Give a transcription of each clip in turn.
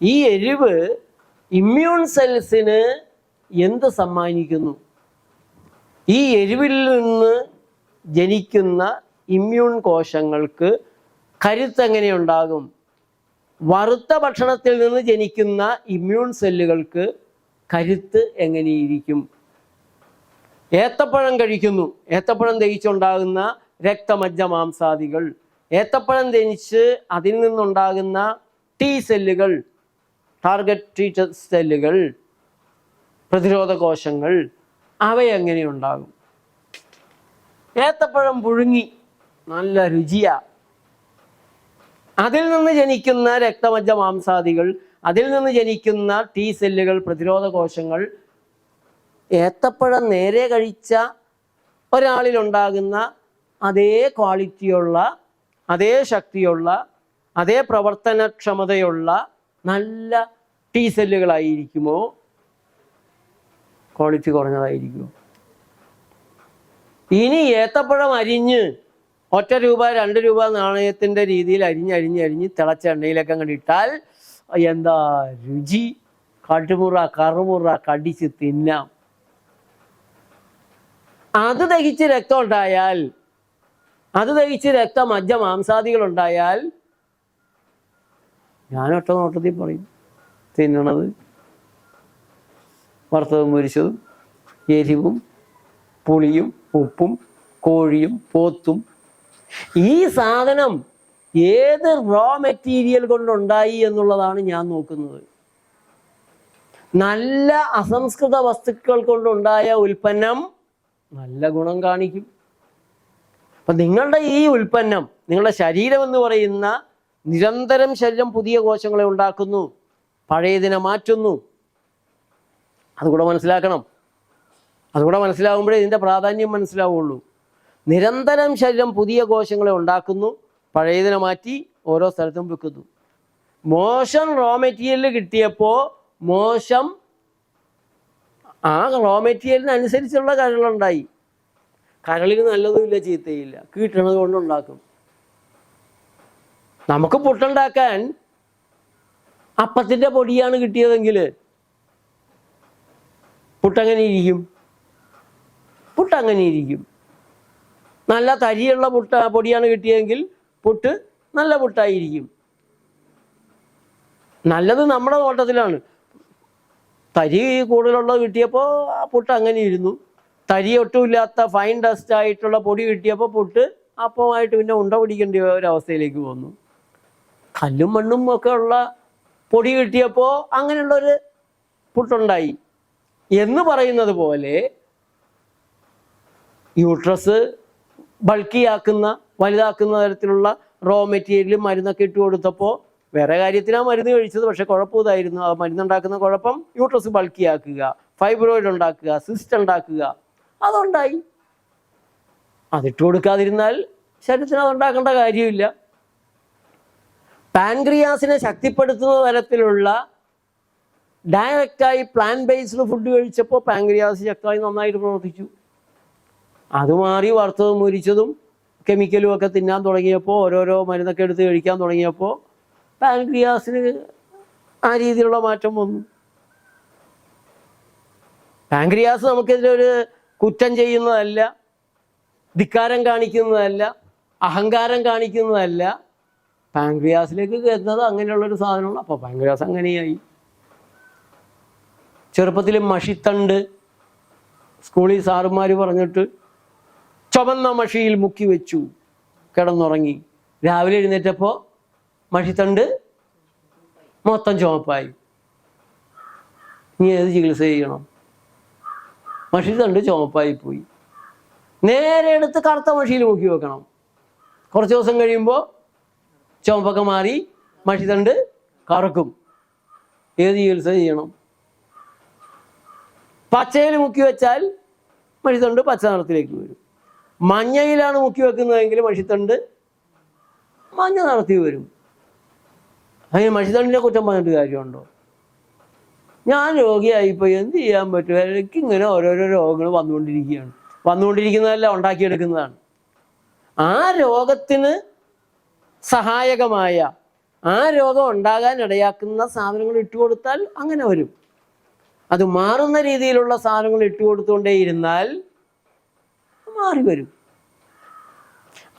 ഈ എരിവ് ഇമ്മ്യൂൺ സെൽസിന് എന്ത് സമ്മാനിക്കുന്നു? ഈ എരിവിൽ നിന്ന് ജനിക്കുന്ന ഇമ്മ്യൂൺ കോശങ്ങൾക്ക് കരുത്ത് എങ്ങനെയുണ്ടാകും? വറുത്ത ഭക്ഷണത്തിൽ നിന്ന് ജനിക്കുന്ന ഇമ്മ്യൂൺ സെല്ലുകൾക്ക് കരുത്ത് എങ്ങനെയിരിക്കും? ഏത്തപ്പഴം കഴിക്കുന്നു, ഏത്തപ്പഴം ദഹിച്ചുണ്ടാകുന്ന രക്തമജ്ജ മാംസാദികൾ, ഏത്തപ്പഴം ദഹിച്ച് അതിൽ നിന്നുണ്ടാകുന്ന ടി സെല്ലുകൾ, ടാർഗറ്റ് സെല്ലുകൾ, പ്രതിരോധ കോശങ്ങൾ, അവയെങ്ങനെയുണ്ടാകും? ഏത്തപ്പഴം പുഴുങ്ങി നല്ല രുചിയാ, അതിൽ നിന്ന് ജനിക്കുന്ന രക്തമജ്ജ മാംസാദികൾ, അതിൽ നിന്ന് ജനിക്കുന്ന ടി സെല്ലുകൾ, പ്രതിരോധ കോശങ്ങൾ, ഏത്തപ്പഴം നേരെ കഴിച്ച ഒരാളിലുണ്ടാകുന്ന അതേ ക്വാളിറ്റിയുള്ള, അതേ ശക്തിയുള്ള, അതേ പ്രവർത്തനക്ഷമതയുള്ള നല്ല ടി സെല്ലുകളായിരിക്കുമോ? ക്വാളിറ്റി കുറഞ്ഞതായിരിക്കുമോ? ഇനി ഏത്തപ്പഴം അരിഞ്ഞ് ഒറ്റ രൂപ 2 രൂപ നാണയത്തിൻ്റെ രീതിയിൽ അരിഞ്ഞ് തിളച്ച എണ്ണയിലൊക്കെ അങ്ങോട്ട് ഇട്ടാൽ എന്താ രുചി! കറുമുറ കടിച്ച് തിന്നാം. അത് ദഹിച്ച് രക്തം ഉണ്ടായാൽ, അത് ദഹിച്ച് രക്തമജ്ജ മാംസാദികളുണ്ടായാൽ ഞാനൊറ്റ നോട്ടത്തിൽ പറയും, തിന്നണത് വറുത്തതും പൊരിച്ചതും എരിവും പുളിയും ഉപ്പും കോഴിയും പോത്തും. ഈ സാധനം ഏത് റോ മെറ്റീരിയൽ കൊണ്ടുണ്ടായി എന്നുള്ളതാണ് ഞാൻ നോക്കുന്നത്. നല്ല അസംസ്കൃത വസ്തുക്കൾ കൊണ്ടുണ്ടായ ഉൽപ്പന്നം നല്ല ഗുണം കാണിക്കും. അപ്പം നിങ്ങളുടെ ഈ ഉൽപ്പന്നം, നിങ്ങളുടെ ശരീരം എന്ന് പറയുന്ന നിരന്തരം ശരീരം പുതിയ കോശങ്ങളെ ഉണ്ടാക്കുന്നു, പഴയതിനെ മാറ്റുന്നു. അതുകൂടെ മനസ്സിലാക്കണം. അതുകൂടെ മനസ്സിലാകുമ്പോഴേ ഇതിൻ്റെ പ്രാധാന്യം മനസ്സിലാവുള്ളൂ. നിരന്തരം ശരീരം പുതിയ കോശങ്ങളെ ഉണ്ടാക്കുന്നു, പഴയതിനെ മാറ്റി ഓരോ സ്ഥലത്തും വെക്കുന്നു. മോശം റോ മെറ്റീരിയൽ കിട്ടിയപ്പോൾ മോശം ആ റോ മെറ്റീരിയലിനനുസരിച്ചുള്ള കരളുണ്ടായി. കരളിന് നല്ലതുമില്ല ചീത്തയില്ല, കിട്ടണത് കൊണ്ടുണ്ടാക്കും. നമുക്ക് പുട്ടുണ്ടാക്കാൻ അപ്പത്തിൻ്റെ പൊടിയാണ് കിട്ടിയതെങ്കിൽ പുട്ടങ്ങനെ ഇരിക്കും? പുട്ടങ്ങനെ ഇരിക്കും. നല്ല തരിയുള്ള പൊടിയാണ് കിട്ടിയതെങ്കിൽ പുട്ട് നല്ല പുട്ടായിരിക്കും. നല്ലത് നമ്മുടെ തോട്ടത്തിലാണ്. തരി കൂടുതലുള്ളത് കിട്ടിയപ്പോൾ ആ പുട്ട് അങ്ങനെ ഇരുന്നു. തരി ഒട്ടുമില്ലാത്ത ഫൈൻ ഡസ്റ്റ് ആയിട്ടുള്ള പൊടി കിട്ടിയപ്പോൾ പുട്ട് അപ്പമായിട്ട് പിന്നെ ഉണ്ട പിടിക്കേണ്ട ഒരവസ്ഥയിലേക്ക് വന്നു. കല്ലും മണ്ണും ഒക്കെ ഉള്ള പൊടി കിട്ടിയപ്പോൾ അങ്ങനെയുള്ളൊരു പുട്ടുണ്ടായി എന്ന് പറയുന്നത് പോലെ യൂട്രസ് ബൾക്കിയാക്കുന്ന, വലുതാക്കുന്ന തരത്തിലുള്ള റോ മെറ്റീരിയൽ മരുന്നൊക്കെ ഇട്ട് കൊടുത്തപ്പോൾ വേറെ കാര്യത്തിനാണ് മരുന്ന് കഴിച്ചത്, പക്ഷെ കുഴപ്പമിതായിരുന്നു. ആ മരുന്നുണ്ടാക്കുന്ന കുഴപ്പം യൂട്രസ് ബൾക്കിയാക്കുക, ഫൈബ്രോയിഡ് ഉണ്ടാക്കുക, സിസ്റ്റ് ഉണ്ടാക്കുക, അതുണ്ടായി. അതിട്ട് കൊടുക്കാതിരുന്നാൽ ശരീരത്തിന് അതുണ്ടാക്കേണ്ട കാര്യമില്ല. പാൻക്രിയാസിനെ ശക്തിപ്പെടുത്തുന്ന തരത്തിലുള്ള ഡയറക്റ്റായി പ്ലാൻ ബേസ്ഡ് ഫുഡ് കഴിച്ചപ്പോൾ പാൻക്രിയാസ് ശക്തമായി നന്നായിട്ട് പ്രവർത്തിച്ചു. അത് മാറി വറുത്തതും മുരിച്ചതും കെമിക്കലും ഒക്കെ തിന്നാൻ തുടങ്ങിയപ്പോൾ, ഓരോരോ മരുന്നൊക്കെ എടുത്ത് കഴിക്കാൻ തുടങ്ങിയപ്പോൾ പാൻക്രിയാസിന് ആ രീതിയിലുള്ള മാറ്റം വന്നു. പാൻക്രിയാസ് നമുക്കെതിരെ ഒരു കുറ്റം ചെയ്യുന്നതല്ല, ധിക്കാരം കാണിക്കുന്നതല്ല, അഹങ്കാരം കാണിക്കുന്നതല്ല. പാൻക്രിയാസിലേക്ക് കയറുന്നത് അങ്ങനെയുള്ളൊരു സാധനമാണ്. അപ്പോൾ പാൻക്രിയാസ് അങ്ങനെയായി. ചെറുപ്പത്തിൽ മഷിത്തണ്ട് സ്കൂളിൽ സാറുമാർ പറഞ്ഞിട്ട് ചുവന്ന മഷിയിൽ മുക്കി വെച്ചു, കിടന്നുറങ്ങി. രാവിലെ എഴുന്നേറ്റപ്പോൾ മഷിത്തണ്ട് മൊത്തം ചുവപ്പായി. ഇനി ഏത് ചികിത്സ ചെയ്യണം? മഷിത്തണ്ട് ചുവപ്പായി പോയി. നേരെ എടുത്ത് കറുത്ത മഷിയിൽ മുക്കി വെക്കണം. കുറച്ച് ദിവസം കഴിയുമ്പോൾ ചുവപ്പൊക്കെ മാറി മഷിത്തണ്ട് കറക്കും. ഏത് ചികിത്സ ചെയ്യണം? പച്ചയിൽ മുക്കി വെച്ചാൽ മഷിത്തണ്ട് പച്ച നിറത്തിലേക്ക് വരും. മഞ്ഞയിലാണ് മുക്കി വെക്കുന്നതെങ്കിൽ മഷിത്തണ്ട് മഞ്ഞ നിറത്തിൽ വരും. അതിന് മഷിത്തണ്ടിനെ കുറ്റം പറഞ്ഞിട്ട് കാര്യമുണ്ടോ? ഞാൻ രോഗിയായിപ്പോൾ എന്ത് ചെയ്യാൻ പറ്റും? എനിക്കിങ്ങനെ ഓരോരോ രോഗങ്ങൾ വന്നുകൊണ്ടിരിക്കുന്നതല്ല, ഉണ്ടാക്കിയെടുക്കുന്നതാണ്. ആ രോഗത്തിന് സഹായകമായ ആ രോഗം ഉണ്ടാകാൻ ഇടയാക്കുന്ന സാധനങ്ങൾ ഇട്ടുകൊടുത്താൽ അങ്ങനെ വരും. അത് മാറുന്ന രീതിയിലുള്ള സാധനങ്ങൾ ഇട്ടുകൊടുത്തുകൊണ്ടേയിരുന്നാൽ മാറി വരും.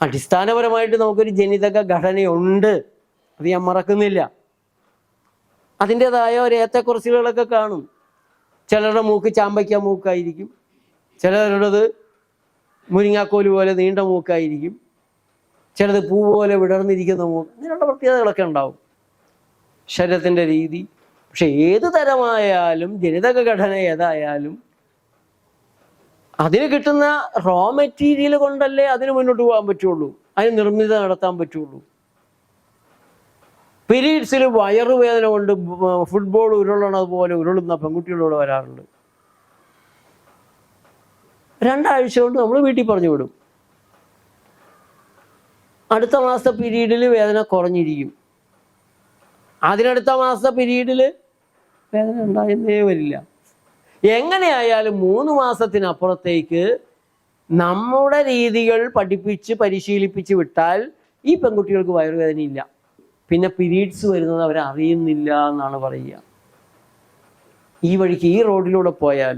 അടിസ്ഥാനപരമായിട്ട് നമുക്കൊരു ജനിതക ഘടനയുണ്ട്, അത് ഞാൻ മറക്കുന്നില്ല. അതിൻ്റെതായ ഒരു ഏറ്റക്കുറച്ചിലുകളൊക്കെ കാണും. ചിലരുടെ മൂക്ക് ചാമ്പയ്ക്ക മൂക്കായിരിക്കും, ചിലരുടേത് മുരിങ്ങാക്കോല് പോലെ നീണ്ട മൂക്കായിരിക്കും, ചിലത് പൂ പോലെ വിടർന്നിരിക്കുന്ന മൂക്ക്. അങ്ങനെയുള്ള പ്രത്യേകതകളൊക്കെ ഉണ്ടാവും ശരീരത്തിൻ്റെ രീതി. പക്ഷെ ഏത് തരമായാലും ജനിതക ഘടന ഏതായാലും അതിന് കിട്ടുന്ന റോ മെറ്റീരിയൽ കൊണ്ടല്ലേ അതിന് മുന്നോട്ട് പോകാൻ പറ്റുള്ളൂ, അതിന് നിർമ്മിത നടത്താൻ പറ്റുള്ളൂ. പീരീഡ്സിൽ വയറുവേദന കൊണ്ട് ഫുട്ബോൾ ഉരുളണത് പോലെ ഉരുളുന്ന പെൺകുട്ടികളോട് വരാറുണ്ട്. 2 ആഴ്ച കൊണ്ട് നമ്മൾ വീട്ടിൽ പറഞ്ഞു വിടും. അടുത്ത മാസത്തെ പീരീഡിൽ വേദന കുറഞ്ഞിരിക്കും, അതിനടുത്ത മാസത്തെ പീരീഡിൽ വേദന ഉണ്ടായിരുന്നേ വരില്ല. എങ്ങനെയായാലും 3 മാസത്തിനപ്പുറത്തേക്ക് നമ്മുടെ രീതികൾ പഠിപ്പിച്ച് പരിശീലിപ്പിച്ച് വിട്ടാൽ ഈ പെൺകുട്ടികൾക്ക് വയറുവേദനയില്ല. പിന്നെ പീരീഡ്സ് വരുന്നത് അവരറിയുന്നില്ല എന്നാണ് പറയുക. ഈ വഴിക്ക് ഈ റോഡിലൂടെ പോയാൽ,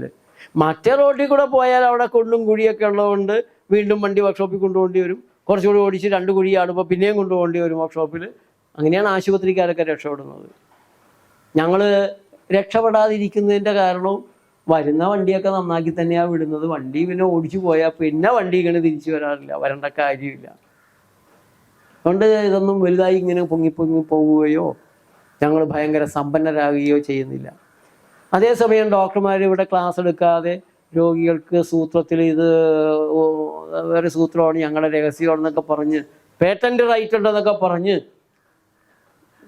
മറ്റേ റോഡിൽ കൂടെ പോയാൽ അവിടെ കുണ്ടും കുഴിയൊക്കെ ഉള്ളതുകൊണ്ട് വീണ്ടും വണ്ടി വർക്ക്ഷോപ്പിൽ കൊണ്ടുപോകേണ്ടി വരും. കുറച്ചുകൂടി ഓടിച്ച് 2 കുഴി ആടുമ്പോൾ പിന്നെയും കൊണ്ടുപോകേണ്ടി വരും വർക്ക്ഷോപ്പിൽ. അങ്ങനെയാണ് ആശുപത്രിക്കാരൊക്കെ രക്ഷപ്പെടുന്നത്. ഞങ്ങൾ രക്ഷപ്പെടാതിരിക്കുന്നതിൻ്റെ കാരണവും വരുന്ന വണ്ടിയൊക്കെ നന്നാക്കി തന്നെയാണ് വിടുന്നത്. വണ്ടി പിന്നെ ഓടിച്ചു പോയാൽ പിന്നെ വണ്ടി ഇങ്ങനെ തിരിച്ചു വരാറില്ല, വരേണ്ട കാര്യമില്ല. അതുകൊണ്ട് ഇതൊന്നും വലുതായി ഇങ്ങനെ പൊങ്ങി പോവുകയോ ഞങ്ങൾ ഭയങ്കര സമ്പന്നരാകുകയോ ചെയ്യുന്നില്ല. അതേസമയം ഡോക്ടർമാർ ഇവിടെ ക്ലാസ് എടുക്കാതെ രോഗികൾക്ക് സൂത്രത്തിൽ ഇത് വേറെ സൂത്രമാണ്, ഞങ്ങളുടെ രഹസ്യമാണെന്നൊക്കെ പറഞ്ഞ്, പേറ്റന്റ് റൈറ്റ് ഉണ്ടെന്നൊക്കെ പറഞ്ഞ്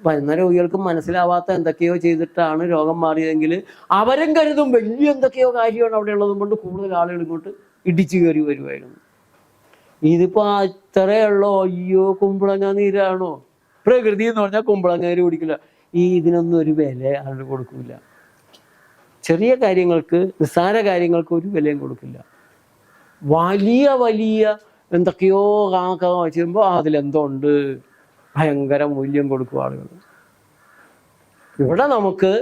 വരുന്ന രോഗികൾക്ക് മനസ്സിലാവാത്ത എന്തൊക്കെയോ ചെയ്തിട്ടാണ് രോഗം മാറിയതെങ്കിൽ അവരും കരുതും വലിയ എന്തൊക്കെയോ കാര്യമാണ് അവിടെ ഉള്ളതും കൊണ്ട് കൂടുതൽ ആളുകൾ ഇങ്ങോട്ട് ഇടിച്ചു കയറി വരുമായിരുന്നു. ഇതിപ്പോൾ ഇത്രയേ ഉള്ളോ, അയ്യോ കുമ്പളങ്ങ നീരാണോ? പ്രകൃതി എന്ന് പറഞ്ഞാൽ കുമ്പളങ്ങ നീര് കുടിക്കില്ല. ഇതിനൊന്നും ഒരു വില ആളുകൾ കൊടുക്കില്ല. ചെറിയ കാര്യങ്ങൾക്ക്, നിസ്സാര കാര്യങ്ങൾക്ക് ഒരു വിലയും കൊടുക്കില്ല. വലിയ വലിയ എന്തൊക്കെയോ ചെയ്യുമ്പോൾ അതിലെന്തോ ഉണ്ട്, ഭയങ്കര മൂല്യം കൊടുക്കും ആളുകൾ. ഇവിടെ നമുക്ക്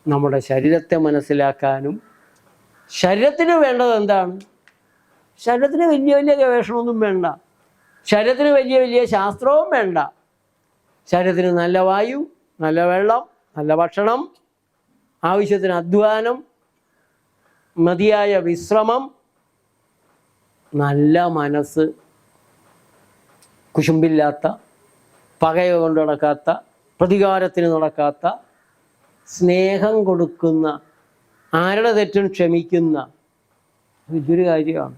നമ്മുടെ ശരീരത്തെ മനസ്സിലാക്കാനും, ശരീരത്തിന് വേണ്ടത് എന്താണ്, ശരീരത്തിന് വലിയ വലിയ ഗവേഷണമൊന്നും വേണ്ട, ശരീരത്തിന് വലിയ വലിയ ശാസ്ത്രവും വേണ്ട. ശരീരത്തിന് നല്ല വായു, നല്ല വെള്ളം, നല്ല ഭക്ഷണം, ആവശ്യത്തിന് അധ്വാനം, മതിയായ വിശ്രമം, നല്ല മനസ്സ്, കുശുമ്പില്ലാത്ത, പകയ കൊണ്ട് നടക്കാത്ത, പ്രതികാരത്തിന് നടക്കാത്ത, സ്നേഹം കൊടുക്കുന്ന, ആരുടെ തെറ്റും ക്ഷമിക്കുന്ന വലിയൊരു കാര്യമാണ്.